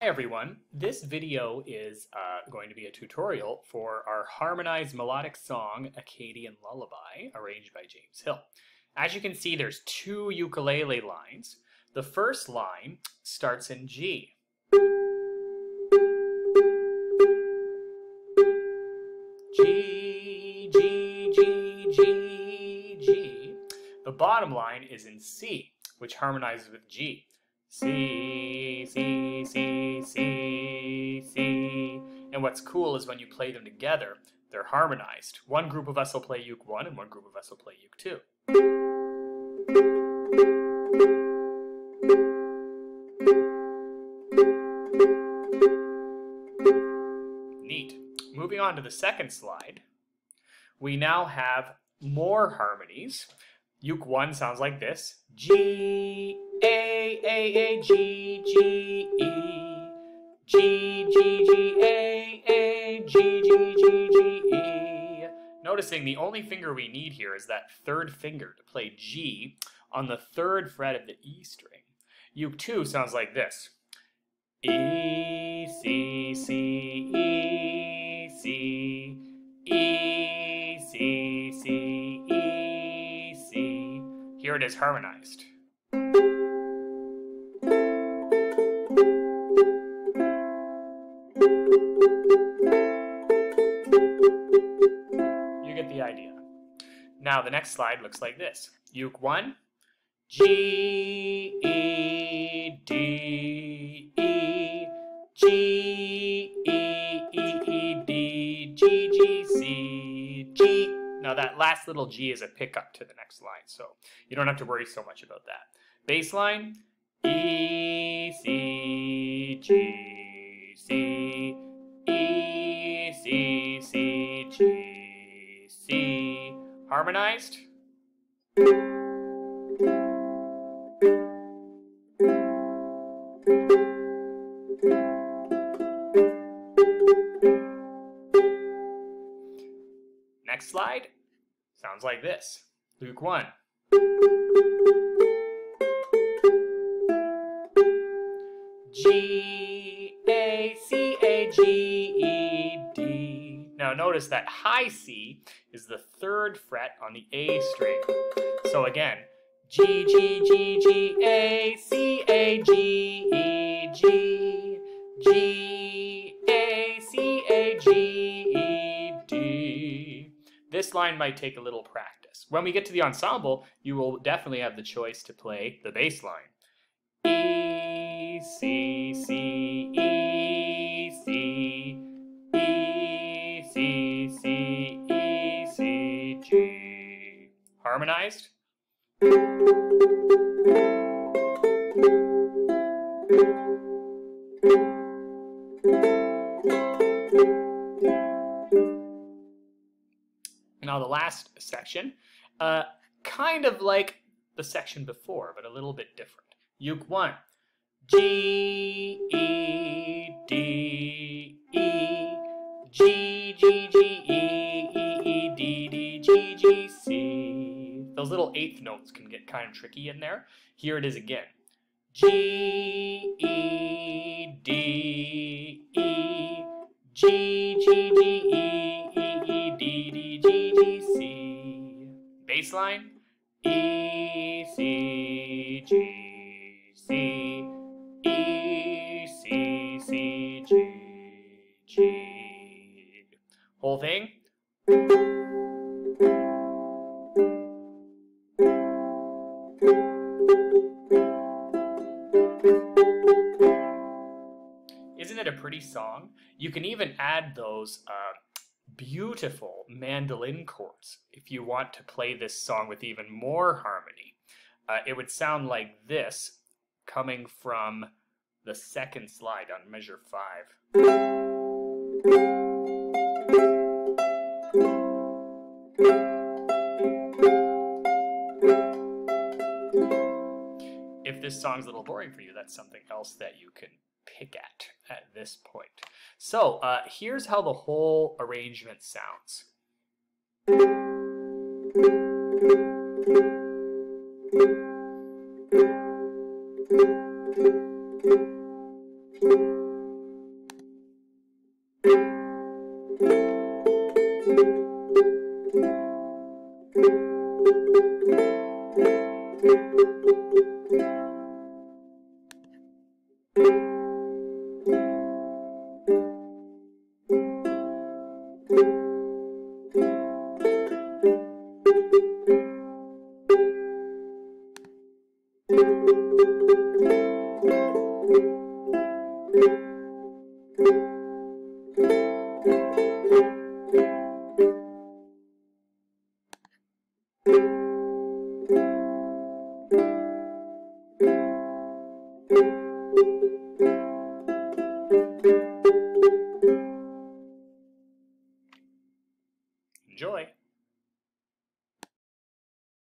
everyone, this video is going to be a tutorial for our harmonized melodic song, Acadian Lullaby, arranged by James Hill. As you can see, there's two ukulele lines. The first line starts in G. G, G, G, G, G. The bottom line is in C, which harmonizes with G. C, C, C, C, C. And what's cool is when you play them together, they're harmonized. One group of us will play uke 1 and one group of us will play uke 2. Neat. Moving on to the second slide, we now have more harmonies. Uke 1 sounds like this. G, A, G, G, E. G, G, G, A, G, G, G, G, E. Noticing the only finger we need here is that third finger to play G on the third fret of the E string. Uke 2 sounds like this. E, C, C, E, C, E, C, C, E, C. Here it is harmonized. You get the idea. Now the next slide looks like this. Uke 1, G, E, D, E, G, E, E, E, D, G, G, C, G. Now that last little G is a pickup to the next line, so you don't have to worry so much about that. Bass line, E, C, G, C, E, C, C, G, C. Harmonized. Next slide sounds like this. Uke 1. G, A, C, A, G, E, D. Now notice that high C is the third fret on the A string. So again, G, G, G, G, A, C, A, G, E, G, G, A, C, A, G, E, D. This line might take a little practice. When we get to the ensemble, you will definitely have the choice to play the bass line. E, C, C, E, C, E, C, C, E, C, G. Harmonized. Now the last section, kind of like the section before, but a little bit different. Uke 1, G, E, D, E, G, G, G, E, E, E, D, D, G, G, C. Those little eighth notes can get kind of tricky in there. Here it is again. G, E, D, E, G, G, G, E, E, E, D, D, G, G, C. Bass line, E, C, G, C, E, C, C, G, G. Whole thing. Isn't it a pretty song? You can even add those beautiful mandolin chords if you want to play this song with even more harmony. It would sound like this coming from the second slide on measure 5. If this song's a little boring for you, that's something else that you can pick at this point. So here's how the whole arrangement sounds.